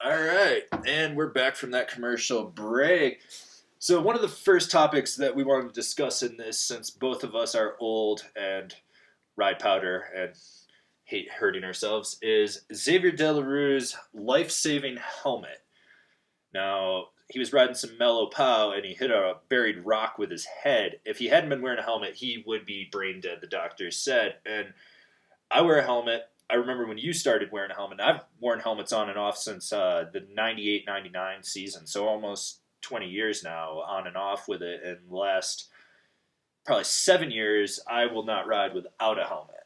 All right, and we're back from that commercial break. So, one of the first topics that we wanted to discuss in this, since both of us are old and ride powder and hate hurting ourselves, is Xavier Delarue's life-saving helmet. Now, he was riding some mellow pow and he hit a buried rock with his head. If he hadn't been wearing a helmet, he would be brain dead, the doctors said. And I wear a helmet. I remember when you started wearing a helmet. I've worn helmets on and off since the 98-99 season, so almost 20 years now on and off with it. And the last probably 7 years, I will not ride without a helmet.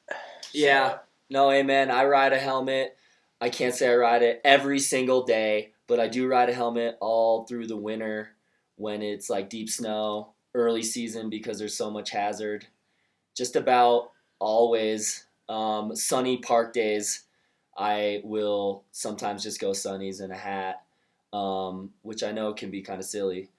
Yeah. No, amen. I ride a helmet. I can't say I ride it every single day, but I do ride a helmet all through the winter when it's like deep snow, early season because there's so much hazard. Just about always. Sunny park days, I will sometimes just go sunnies in a hat, which I know can be kind of silly.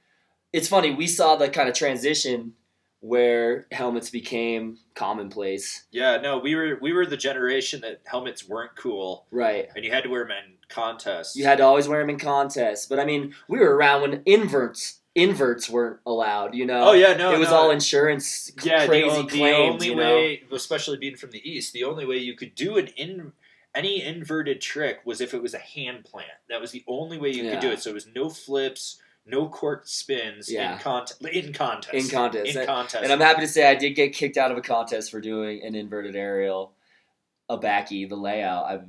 It's funny, we saw the kind of transition where helmets became commonplace. Yeah, no, we were the generation that helmets weren't cool. Right. And you had to wear them in contests. You had to always wear them in contests. But, I mean, we were around when inverts weren't allowed, you know? Oh, yeah, no, it was all insurance crazy claims, the only way, especially being from the East, the only way you could do any inverted trick was if it was a hand plant. That was the only way you could do it. So it was no flips, no corked spins in contest. In contest. And I'm happy to say I did get kicked out of a contest for doing an inverted aerial, a backy, the layout.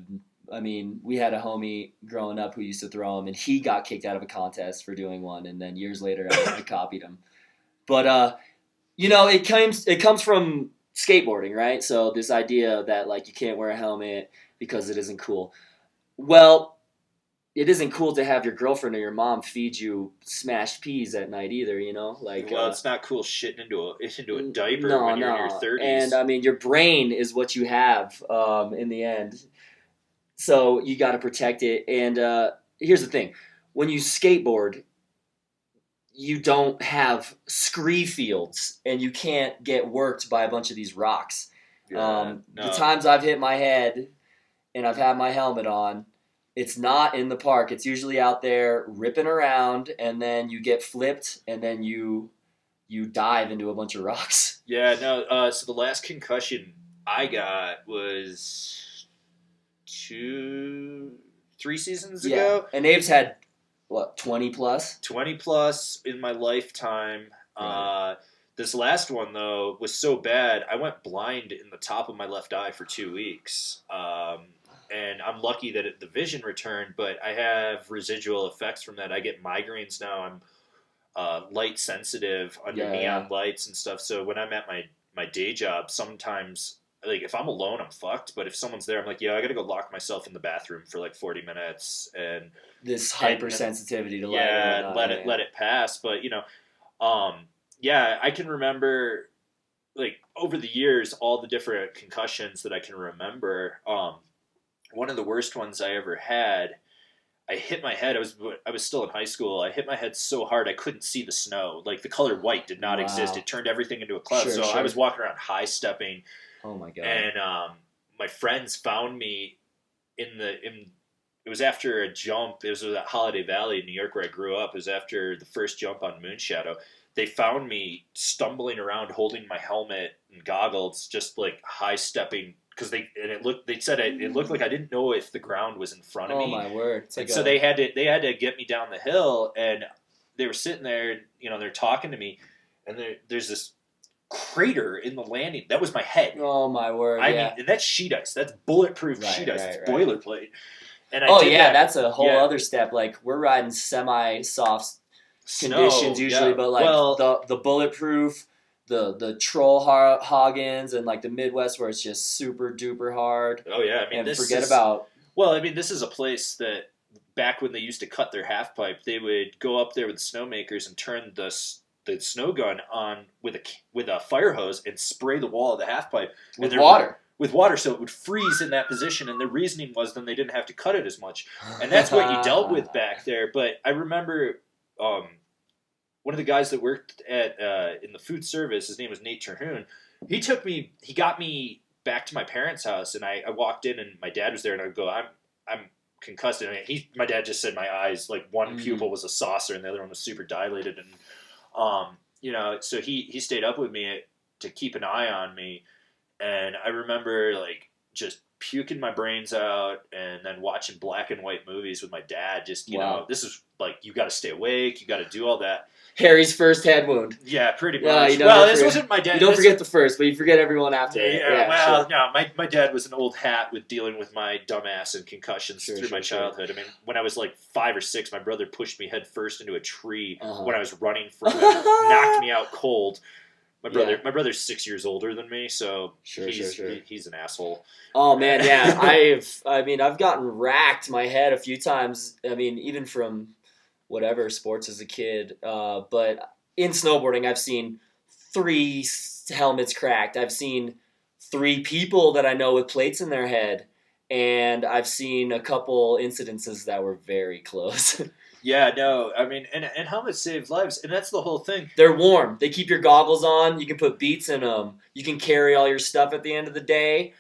I mean, we had a homie growing up who used to throw them, and he got kicked out of a contest for doing one, and then years later I copied him. But, it comes from skateboarding, right? So this idea that, like, you can't wear a helmet because it isn't cool. Well, it isn't cool to have your girlfriend or your mom feed you smashed peas at night either, you know? Like, well, it's not cool shitting into a diaper when you're in your 30s. And, I mean, your brain is what you have in the end. So you got to protect it. And here's the thing. When you skateboard, you don't have scree fields, and you can't get worked by a bunch of these rocks. The times I've hit my head and I've had my helmet on, it's not in the park. It's usually out there ripping around, and then you get flipped, and then you dive into a bunch of rocks. Yeah, no. So the last concussion I got was 3 seasons ago. And Abe's had, what, 20 plus? 20 plus in my lifetime. Right. This last one, though, was so bad, I went blind in the top of my left eye for 2 weeks. And I'm lucky that the vision returned, but I have residual effects from that. I get migraines now. I'm light sensitive under neon lights and stuff. So when I'm at my day job, sometimes, like, if I'm alone, I'm fucked. But if someone's there, I'm like, I got to go lock myself in the bathroom for like 40 minutes. And this hypersensitivity to light. Yeah, let it pass. But, I can remember, like, over the years, all the different concussions that I can remember. One of the worst ones I ever had, I hit my head. I was still in high school. I hit my head so hard I couldn't see the snow. Like, the color white did not exist. It turned everything into a cloud. Sure. I was walking around high stepping. Oh my God. And my friends found me it was after a jump. It was at Holiday Valley in New York where I grew up. It was after the first jump on Moonshadow. They found me stumbling around holding my helmet and goggles, just like high stepping. Because they said it looked like I didn't know if the ground was in front of me. Oh my word! So they had to get me down the hill, and they were sitting there, they're talking to me, and there's this crater in the landing. That was my head. Oh my word! I mean, and that's sheet ice. That's bulletproof sheet ice. It's boilerplate. And that's a whole other step. Like, we're riding semi-soft conditions usually, but like the bulletproof. The troll Hagens and like the Midwest where it's just super duper hard. Oh yeah, I mean, this is a place that back when they used to cut their half pipe, they would go up there with the snowmakers and turn the snow gun on with a fire hose and spray the wall of the half pipe with water, so it would freeze in that position. And the reasoning was then they didn't have to cut it as much, and that's what you dealt with back there. But I remember. One of the guys that worked at in the food service, his name was Nate Terhune. He got me back to my parents' house, and I walked in, and my dad was there, and I would go, I'm concussed. I mean, my dad just said my eyes, like one pupil was a saucer and the other one was super dilated. And, so he stayed up with me to keep an eye on me. And I remember like just puking my brains out and then watching black and white movies with my dad. Just, this is like, you got to stay awake. You got to do all that. Harry's first head wound. Yeah, pretty much. This wasn't my dad. You don't forget the first, but you forget everyone after. No, my dad was an old hat with dealing with my dumbass and concussions through my childhood. I mean, when I was like 5 or 6, my brother pushed me head first into a tree when I was running from him, knocked me out cold. My brother's 6 years older than me, so he's an asshole. Oh man, yeah. I've gotten racked my head a few times. I mean, even from whatever sports as a kid, but in snowboarding, I've seen 3 helmets cracked. I've seen 3 people that I know with plates in their head, and I've seen a couple incidences that were very close. Yeah, no, I mean, and helmets save lives, and that's the whole thing. They're warm. They keep your goggles on. You can put beats in them. You can carry all your stuff at the end of the day.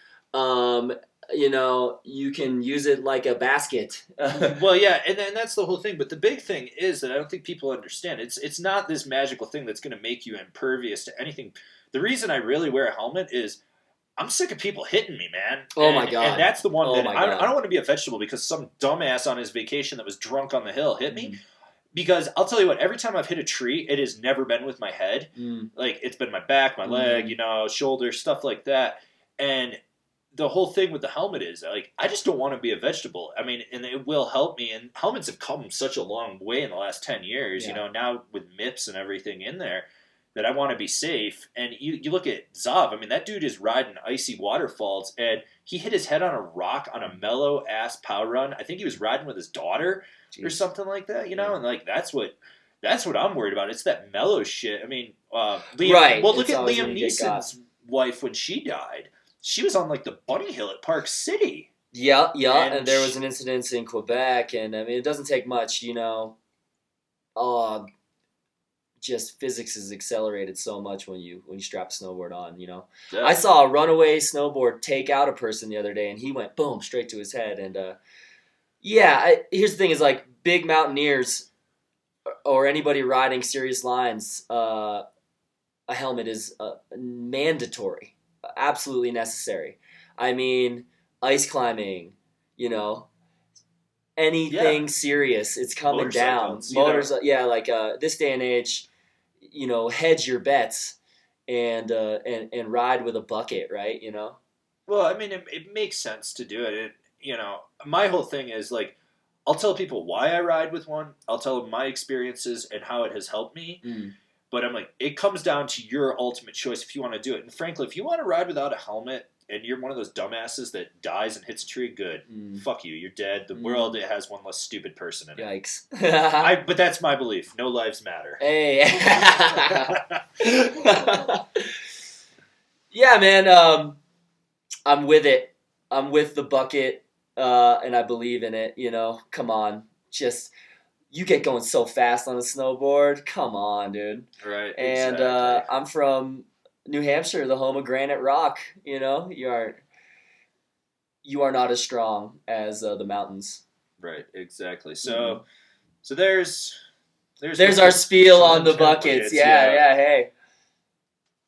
You can use it like a basket. Well, yeah, and that's the whole thing. But the big thing is that I don't think people understand. It's not this magical thing that's going to make you impervious to anything. The reason I really wear a helmet is I'm sick of people hitting me, man. Oh, my God. And that's the one that I don't want to be a vegetable because some dumbass on his vacation that was drunk on the hill hit me. Because I'll tell you what, every time I've hit a tree, it has never been with my head. Like, it's been my back, my leg, shoulder, stuff like that. And the whole thing with the helmet is, like, I just don't want to be a vegetable. I mean, and it will help me. And helmets have come such a long way in the last 10 years, now with MIPS and everything in there, that I want to be safe. And you look at Xav, I mean, that dude is riding icy waterfalls, and he hit his head on a rock on a mellow-ass power run. I think he was riding with his daughter or something like that, and, like, that's what I'm worried about. It's that mellow shit. I mean, Liam, right. Well, look at Liam Neeson's wife when she died. She was on, like, the bunny hill at Park City. Yeah, and there was an incident in Quebec, and, I mean, it doesn't take much, just physics is accelerated so much when you strap a snowboard on, Yeah. I saw a runaway snowboard take out a person the other day, and he went boom straight to his head. And here's the thing: is like big mountaineers or anybody riding serious lines, a helmet is mandatory, absolutely necessary. I mean, ice climbing, anything serious, it's coming down. This day and age, hedge your bets and ride with a bucket, right? Well, I mean, it makes sense to do it. My whole thing is like, I'll tell people why I ride with one. I'll tell them my experiences and how it has helped me. But I'm like, it comes down to your ultimate choice if you want to do it. And frankly, if you want to ride without a helmet and you're one of those dumbasses that dies and hits a tree, good. Fuck you. You're dead. The world, it has one less stupid person in it. Yikes. But that's my belief. No lives matter. Hey. Yeah, man. I'm with it. I'm with the bucket, and I believe in it. Come on. You get going so fast on a snowboard. Come on, dude. Right. And exactly. I'm from New Hampshire, the home of Granite Rock. You are not as strong as the mountains. Right, exactly. So there's our spiel on the buckets. Yeah. Hey,